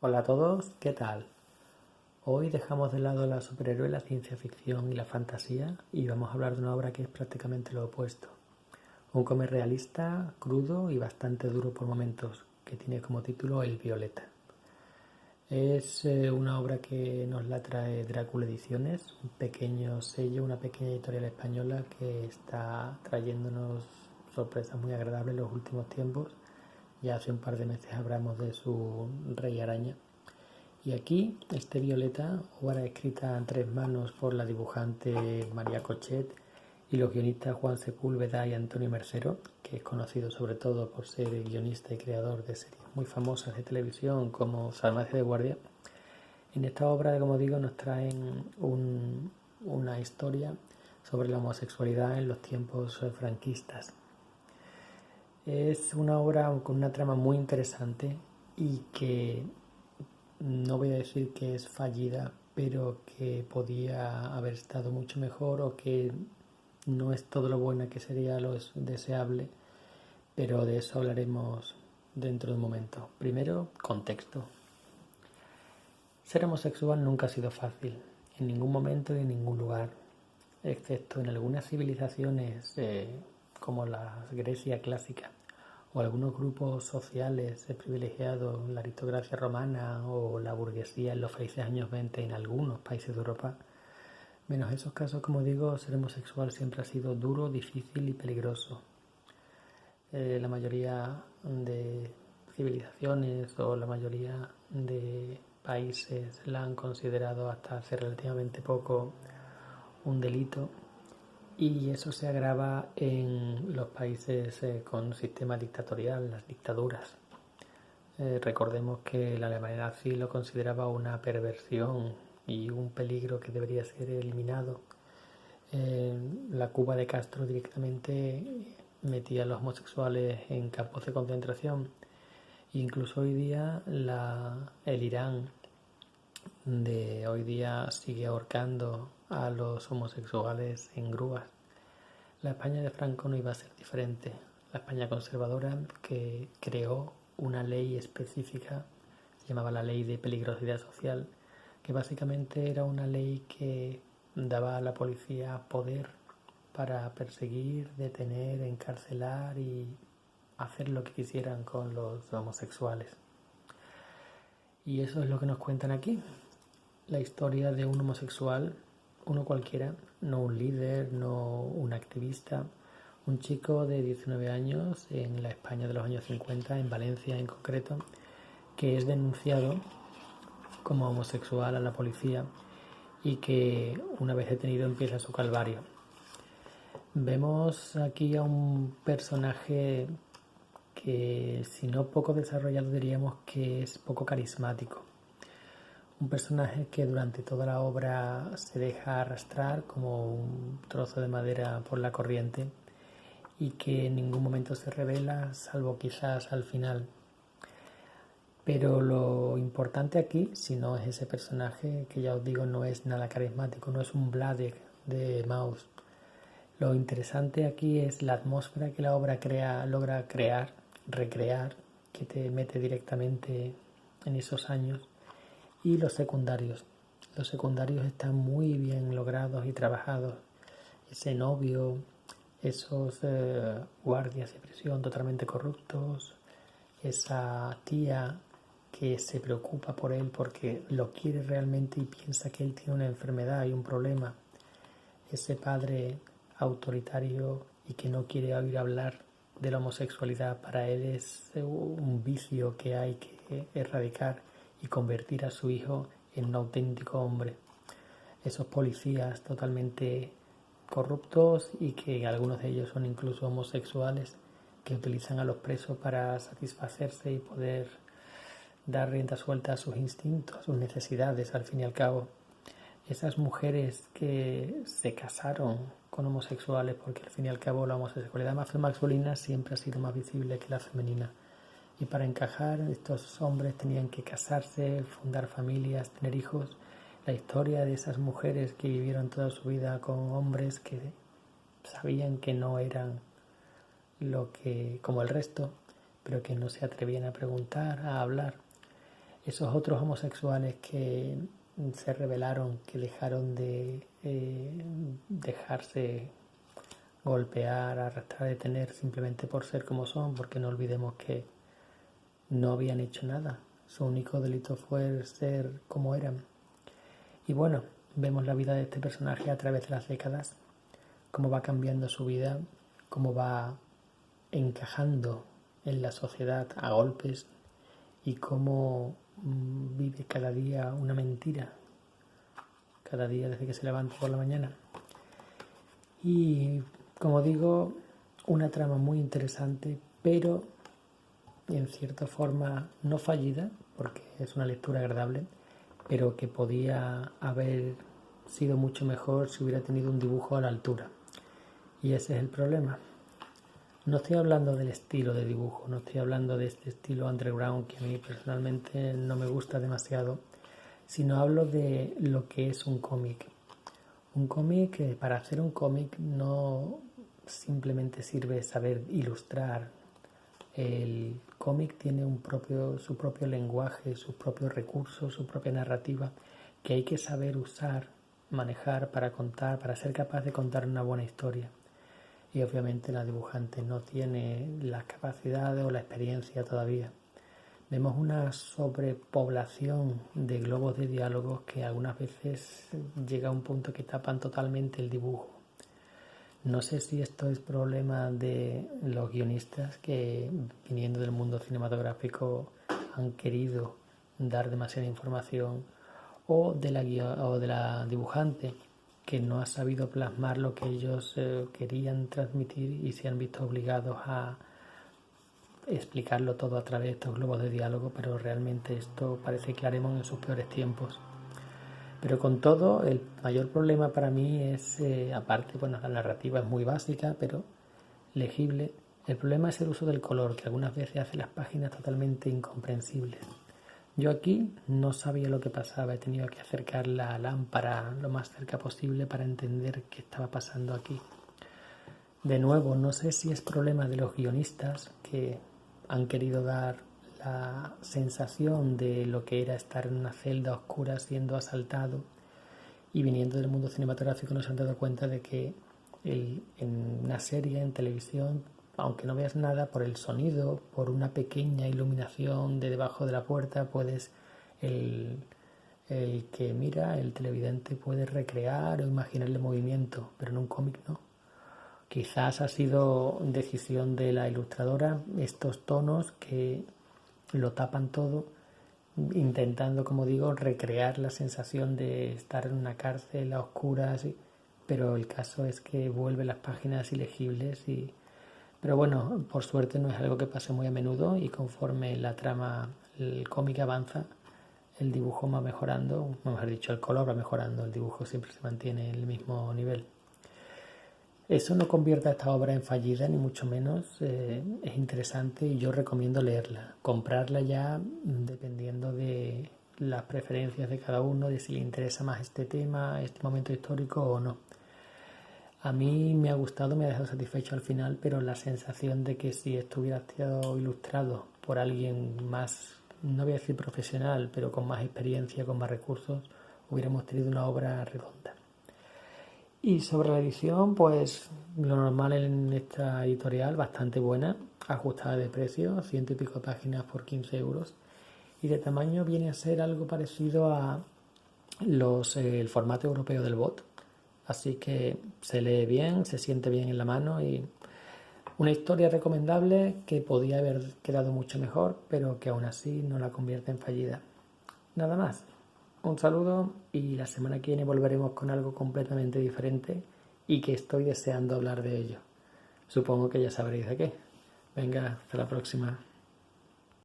Hola a todos, ¿qué tal? Hoy dejamos de lado la superhéroe, la ciencia ficción y la fantasía y vamos a hablar de una obra que es prácticamente lo opuesto. Un cómic realista, crudo y bastante duro por momentos, que tiene como título El Violeta. Es una obra que nos la trae Drácula Ediciones, un pequeño sello, una pequeña editorial española que está trayéndonos sorpresas muy agradables en los últimos tiempos. Ya hace un par de meses hablamos de su Rey Araña. Y aquí, este Violeta, obra escrita en 3 manos por la dibujante María Cochet y los guionistas Juan Sepúlveda y Antonio Mercero, que es conocido sobre todo por ser guionista y creador de series muy famosas de televisión como Farmacia de Guardia. En esta obra, como digo, nos traen una historia sobre la homosexualidad en los tiempos franquistas. Es una obra con una trama muy interesante y que no voy a decir que es fallida, pero que podía haber estado mucho mejor o que no es todo lo buena que sería lo deseable, pero de eso hablaremos dentro de un momento. Primero, contexto. Ser homosexual nunca ha sido fácil, en ningún momento y en ningún lugar, excepto en algunas civilizaciones como la Grecia clásica o algunos grupos sociales privilegiados, la aristocracia romana o la burguesía en los felices años 20 en algunos países de Europa. Menos esos casos, como digo, ser homosexual siempre ha sido duro, difícil y peligroso. La mayoría de civilizaciones o la mayoría de países la han considerado hasta hace relativamente poco un delito, y eso se agrava en los países con sistema dictatorial, las dictaduras. Recordemos que la Alemania nazi lo consideraba una perversión y un peligro que debería ser eliminado. La Cuba de Castro directamente metía a los homosexuales en campos de concentración. Incluso hoy día el Irán de hoy día sigue ahorcando a los homosexuales en grúas. La España de Franco no iba a ser diferente. La España conservadora, que creó una ley específica, se llamaba la Ley de Peligrosidad Social, que básicamente era una ley que daba a la policía poder para perseguir, detener, encarcelar y hacer lo que quisieran con los homosexuales. Y eso es lo que nos cuentan aquí. La historia de un homosexual, uno cualquiera, no un líder, no un activista, un chico de 19 años en la España de los años 50, en Valencia en concreto, que es denunciado como homosexual a la policía y que una vez detenido empieza su calvario. Vemos aquí a un personaje que, si no poco desarrollado, diríamos que es poco carismático. Un personaje que durante toda la obra se deja arrastrar como un trozo de madera por la corriente y que en ningún momento se revela, salvo quizás al final. Pero lo importante aquí, si no es ese personaje, que ya os digo no es nada carismático, no es un Blader de Maus. Lo interesante aquí es la atmósfera que la obra logra crear, recrear, que te mete directamente en esos años. Y los secundarios. Los secundarios están muy bien logrados y trabajados. Ese novio, esos guardias de prisión totalmente corruptos, esa tía que se preocupa por él porque lo quiere realmente y piensa que él tiene una enfermedad y un problema, ese padre autoritario y que no quiere oír hablar de la homosexualidad, para él es un vicio que hay que erradicar y convertir a su hijo en un auténtico hombre. Esos policías totalmente corruptos y que algunos de ellos son incluso homosexuales, que utilizan a los presos para satisfacerse y poder dar rienda suelta a sus instintos, a sus necesidades, al fin y al cabo. Esas mujeres que se casaron con homosexuales, porque al fin y al cabo la homosexualidad masculina siempre ha sido más visible que la femenina. Y para encajar, estos hombres tenían que casarse, fundar familias, tener hijos. La historia de esas mujeres que vivieron toda su vida con hombres que sabían que no eran como el resto, pero que no se atrevían a preguntar, a hablar. Esos otros homosexuales que se rebelaron, que dejaron de dejarse golpear, arrastrar, detener simplemente por ser como son, porque no olvidemos que no habían hecho nada. Su único delito fue ser como eran. Y bueno, vemos la vida de este personaje a través de las décadas, cómo va cambiando su vida, cómo va encajando en la sociedad a golpes y cómo vive cada día una mentira, cada día desde que se levanta por la mañana. Y como digo, una trama muy interesante, pero en cierta forma no fallida, porque es una lectura agradable, pero que podía haber sido mucho mejor si hubiera tenido un dibujo a la altura. Y ese es el problema. No estoy hablando del estilo de dibujo, no estoy hablando de este estilo underground que a mí personalmente no me gusta demasiado, sino hablo de lo que es un cómic. Un cómic, para hacer un cómic no simplemente sirve saber ilustrar. El cómic tiene su propio lenguaje, sus propios recursos, su propia narrativa, que hay que saber usar, manejar para contar, para ser capaz de contar una buena historia. Y obviamente la dibujante no tiene las capacidades o la experiencia todavía. Vemos una sobrepoblación de globos de diálogos que algunas veces llega a un punto que tapan totalmente el dibujo. No sé si esto es problema de los guionistas que, viniendo del mundo cinematográfico, han querido dar demasiada información, o de la dibujante, que no ha sabido plasmar lo que ellos querían transmitir y se han visto obligados a explicarlo todo a través de estos globos de diálogo, pero realmente esto parece Claremont en sus peores tiempos. Pero con todo, el mayor problema para mí es, aparte, bueno, la narrativa es muy básica, pero legible. El problema es el uso del color, que algunas veces hace las páginas totalmente incomprensibles. Yo aquí no sabía lo que pasaba, he tenido que acercar la lámpara lo más cerca posible para entender qué estaba pasando aquí. De nuevo, no sé si es problema de los guionistas que han querido dar la sensación de lo que era estar en una celda oscura siendo asaltado, y viniendo del mundo cinematográfico no se han dado cuenta de que en una serie, en televisión, aunque no veas nada, por el sonido, por una pequeña iluminación de debajo de la puerta, puedes, el que mira, el televidente, puede recrear o imaginar el movimiento, pero en un cómic no. Quizás ha sido decisión de la ilustradora estos tonos que lo tapan todo, intentando, como digo, recrear la sensación de estar en una cárcel a oscuras, pero el caso es que vuelve las páginas ilegibles. Pero bueno, por suerte no es algo que pase muy a menudo, y conforme la trama, el cómic avanza, el dibujo va mejorando, mejor dicho, el color va mejorando, el dibujo siempre se mantiene en el mismo nivel. Eso no convierte a esta obra en fallida, ni mucho menos. Es interesante y yo recomiendo leerla, comprarla ya, dependiendo de las preferencias de cada uno, de si le interesa más este tema, este momento histórico o no. A mí me ha gustado, me ha dejado satisfecho al final, pero la sensación de que si esto hubiera estado ilustrado por alguien más, no voy a decir profesional, pero con más experiencia, con más recursos, hubiéramos tenido una obra redonda. Y sobre la edición, pues lo normal en esta editorial, bastante buena, ajustada de precio, 100 y pico páginas por 15 euros. Y de tamaño viene a ser algo parecido a el formato europeo del BOT. Así que se lee bien, se siente bien en la mano, y una historia recomendable que podía haber quedado mucho mejor, pero que aún así no la convierte en fallida. Nada más. Un saludo, y la semana que viene volveremos con algo completamente diferente y que estoy deseando hablar de ello. Supongo que ya sabréis de qué. Venga, hasta la próxima.